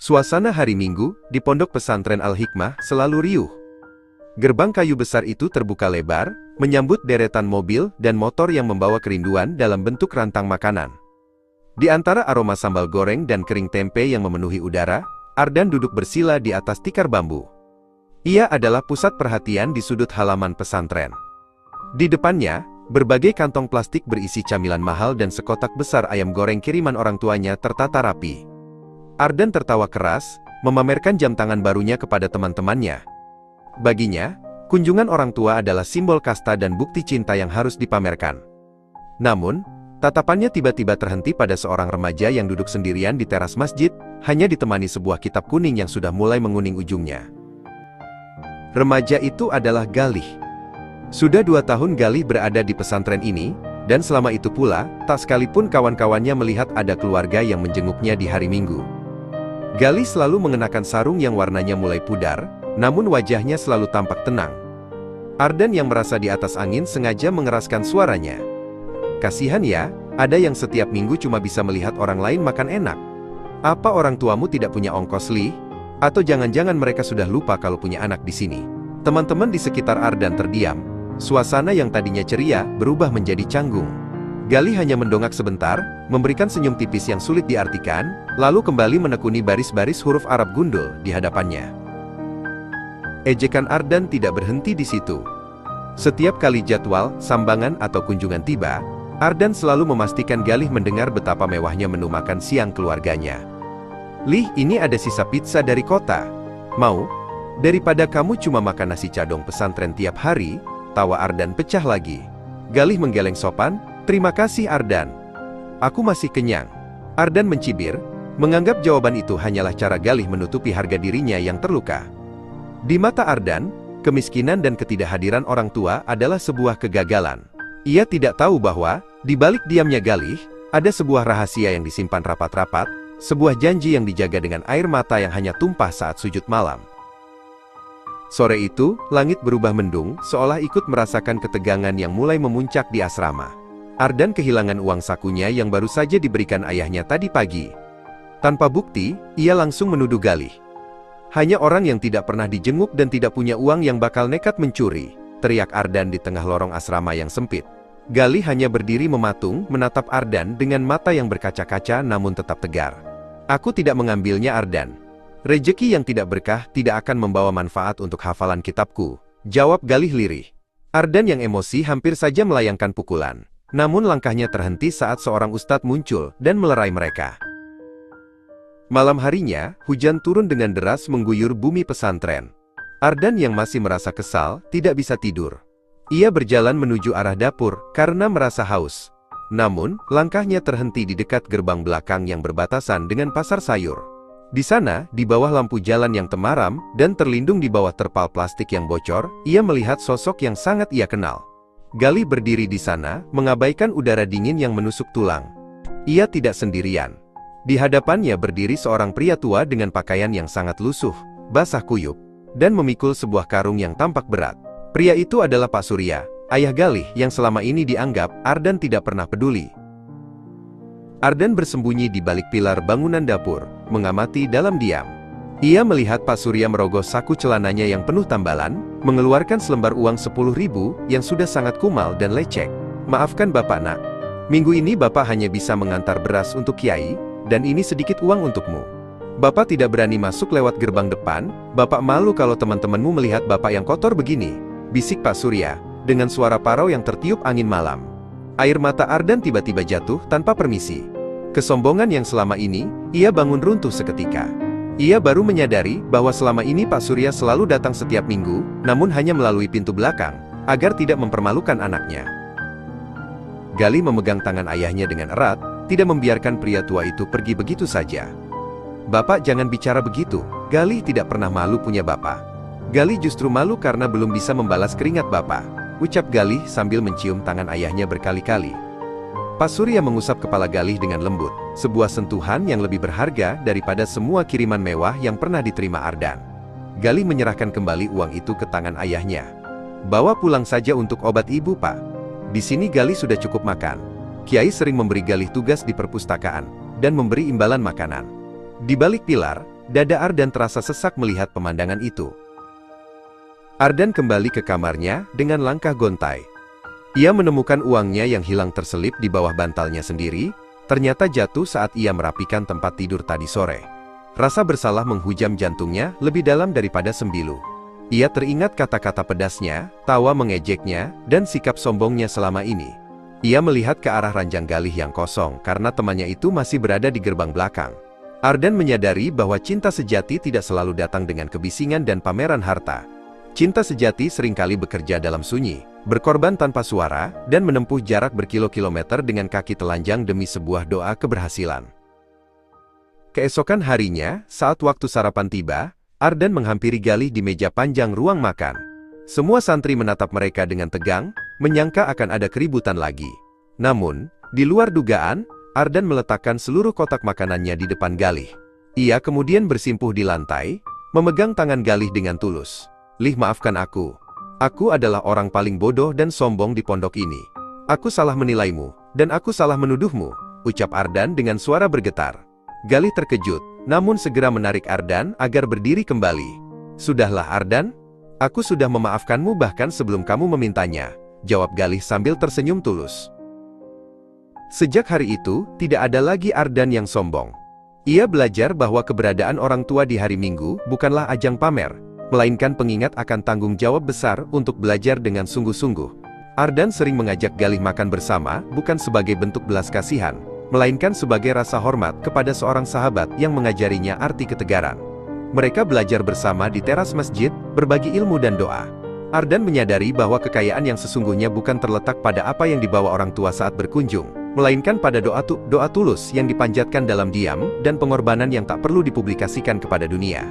Suasana hari Minggu di Pondok Pesantren Al-Hikmah selalu riuh. Gerbang kayu besar itu terbuka lebar, menyambut deretan mobil dan motor yang membawa kerinduan dalam bentuk rantang makanan. Di antara aroma sambal goreng dan kering tempe yang memenuhi udara, Ardan duduk bersila di atas tikar bambu. Ia adalah pusat perhatian di sudut halaman pesantren. Di depannya, berbagai kantong plastik berisi camilan mahal dan sekotak besar ayam goreng kiriman orang tuanya tertata rapi. Ardan tertawa keras, memamerkan jam tangan barunya kepada teman-temannya. Baginya, kunjungan orang tua adalah simbol kasta dan bukti cinta yang harus dipamerkan. Namun, tatapannya tiba-tiba terhenti pada seorang remaja yang duduk sendirian di teras masjid, hanya ditemani sebuah kitab kuning yang sudah mulai menguning ujungnya. Remaja itu adalah Galih. Sudah 2 tahun Galih berada di pesantren ini, dan selama itu pula, tak sekalipun kawan-kawannya melihat ada keluarga yang menjenguknya di hari Minggu. Galih selalu mengenakan sarung yang warnanya mulai pudar, namun wajahnya selalu tampak tenang. Ardan yang merasa di atas angin sengaja mengeraskan suaranya. Kasihan ya, ada yang setiap minggu cuma bisa melihat orang lain makan enak. Apa orang tuamu tidak punya ongkos, Li? Atau jangan-jangan mereka sudah lupa kalau punya anak di sini? Teman-teman di sekitar Ardan terdiam. Suasana yang tadinya ceria berubah menjadi canggung. Galih hanya mendongak sebentar, memberikan senyum tipis yang sulit diartikan, lalu kembali menekuni baris-baris huruf Arab gundul di hadapannya. Ejekan Ardan tidak berhenti di situ. Setiap kali jadwal, sambangan atau kunjungan tiba, Ardan selalu memastikan Galih mendengar betapa mewahnya menu makan siang keluarganya. Lih, ini ada sisa pizza dari kota. Mau? Daripada kamu cuma makan nasi cadong pesantren tiap hari, tawa Ardan pecah lagi. Galih menggeleng sopan, terima kasih Ardan. Aku masih kenyang. Ardan mencibir, menganggap jawaban itu hanyalah cara Galih menutupi harga dirinya yang terluka. Di mata Ardan, kemiskinan dan ketidakhadiran orang tua adalah sebuah kegagalan. Ia tidak tahu bahwa, di balik diamnya Galih, ada sebuah rahasia yang disimpan rapat-rapat, sebuah janji yang dijaga dengan air mata yang hanya tumpah saat sujud malam. Sore itu, langit berubah mendung, seolah ikut merasakan ketegangan yang mulai memuncak di asrama. Ardan kehilangan uang sakunya yang baru saja diberikan ayahnya tadi pagi. Tanpa bukti, ia langsung menuduh Galih. Hanya orang yang tidak pernah dijenguk dan tidak punya uang yang bakal nekat mencuri, teriak Ardan di tengah lorong asrama yang sempit. Galih hanya berdiri mematung, menatap Ardan dengan mata yang berkaca-kaca namun tetap tegar. Aku tidak mengambilnya Ardan. Rejeki yang tidak berkah tidak akan membawa manfaat untuk hafalan kitabku, jawab Galih lirih. Ardan yang emosi hampir saja melayangkan pukulan. Namun langkahnya terhenti saat seorang ustadz muncul dan melerai mereka. Malam harinya, hujan turun dengan deras mengguyur bumi pesantren. Ardan yang masih merasa kesal, tidak bisa tidur. Ia berjalan menuju arah dapur, karena merasa haus. Namun, langkahnya terhenti di dekat gerbang belakang yang berbatasan dengan pasar sayur. Di sana, di bawah lampu jalan yang temaram, dan terlindung di bawah terpal plastik yang bocor, ia melihat sosok yang sangat ia kenal. Galih berdiri di sana, mengabaikan udara dingin yang menusuk tulang. Ia tidak sendirian. Di hadapannya berdiri seorang pria tua dengan pakaian yang sangat lusuh, basah kuyup, dan memikul sebuah karung yang tampak berat. Pria itu adalah Pak Surya, ayah Galih yang selama ini dianggap Ardan tidak pernah peduli. Ardan bersembunyi di balik pilar bangunan dapur, mengamati dalam diam. Ia melihat Pak Surya merogoh saku celananya yang penuh tambalan, mengeluarkan selembar uang 10.000 yang sudah sangat kumal dan lecek. Maafkan Bapak nak, minggu ini Bapak hanya bisa mengantar beras untuk Kiai, dan ini sedikit uang untukmu. Bapak tidak berani masuk lewat gerbang depan, Bapak malu kalau teman-temanmu melihat Bapak yang kotor begini, bisik Pak Surya, dengan suara parau yang tertiup angin malam. Air mata Ardan tiba-tiba jatuh tanpa permisi. Kesombongan yang selama ini, ia bangun runtuh seketika. Ia baru menyadari bahwa selama ini Pak Surya selalu datang setiap minggu, namun hanya melalui pintu belakang, agar tidak mempermalukan anaknya. Galih memegang tangan ayahnya dengan erat, tidak membiarkan pria tua itu pergi begitu saja. Bapak jangan bicara begitu, Galih tidak pernah malu punya bapak. Galih justru malu karena belum bisa membalas keringat bapak, ucap Galih sambil mencium tangan ayahnya berkali-kali. Pak Surya mengusap kepala Galih dengan lembut, sebuah sentuhan yang lebih berharga daripada semua kiriman mewah yang pernah diterima Ardan. Galih menyerahkan kembali uang itu ke tangan ayahnya. Bawa pulang saja untuk obat ibu Pak. Di sini Galih sudah cukup makan. Kiai sering memberi Galih tugas di perpustakaan, dan memberi imbalan makanan. Di balik pilar, Dada Ardan terasa sesak melihat pemandangan itu. Ardan kembali ke kamarnya dengan langkah gontai. Ia menemukan uangnya yang hilang terselip di bawah bantalnya sendiri, ternyata jatuh saat ia merapikan tempat tidur tadi sore. Rasa bersalah menghujam jantungnya lebih dalam daripada sembilu. Ia teringat kata-kata pedasnya, tawa mengejeknya, dan sikap sombongnya selama ini. Ia melihat ke arah ranjang galih yang kosong karena temannya itu masih berada di gerbang belakang. Ardan menyadari bahwa cinta sejati tidak selalu datang dengan kebisingan dan pameran harta. Cinta sejati seringkali bekerja dalam sunyi, berkorban tanpa suara, dan menempuh jarak berkilo-kilometer dengan kaki telanjang demi sebuah doa keberhasilan. Keesokan harinya, saat waktu sarapan tiba, Ardan menghampiri Galih di meja panjang ruang makan. Semua santri menatap mereka dengan tegang, menyangka akan ada keributan lagi. Namun, di luar dugaan, Ardan meletakkan seluruh kotak makanannya di depan Galih. Ia kemudian bersimpuh di lantai, memegang tangan Galih dengan tulus. "Lih, maafkan aku. Aku adalah orang paling bodoh dan sombong di pondok ini. Aku salah menilaimu, dan aku salah menuduhmu," ucap Ardan dengan suara bergetar. Galih terkejut, namun segera menarik Ardan agar berdiri kembali. "Sudahlah Ardan, aku sudah memaafkanmu bahkan sebelum kamu memintanya," jawab Galih sambil tersenyum tulus. Sejak hari itu, tidak ada lagi Ardan yang sombong. Ia belajar bahwa keberadaan orang tua di hari Minggu bukanlah ajang pamer, melainkan pengingat akan tanggung jawab besar untuk belajar dengan sungguh-sungguh. Ardan sering mengajak Galih makan bersama, bukan sebagai bentuk belas kasihan, melainkan sebagai rasa hormat kepada seorang sahabat yang mengajarinya arti ketegaran. Mereka belajar bersama di teras masjid, berbagi ilmu dan doa. Ardan menyadari bahwa kekayaan yang sesungguhnya bukan terletak pada apa yang dibawa orang tua saat berkunjung, melainkan pada doa tulus yang dipanjatkan dalam diam, dan pengorbanan yang tak perlu dipublikasikan kepada dunia.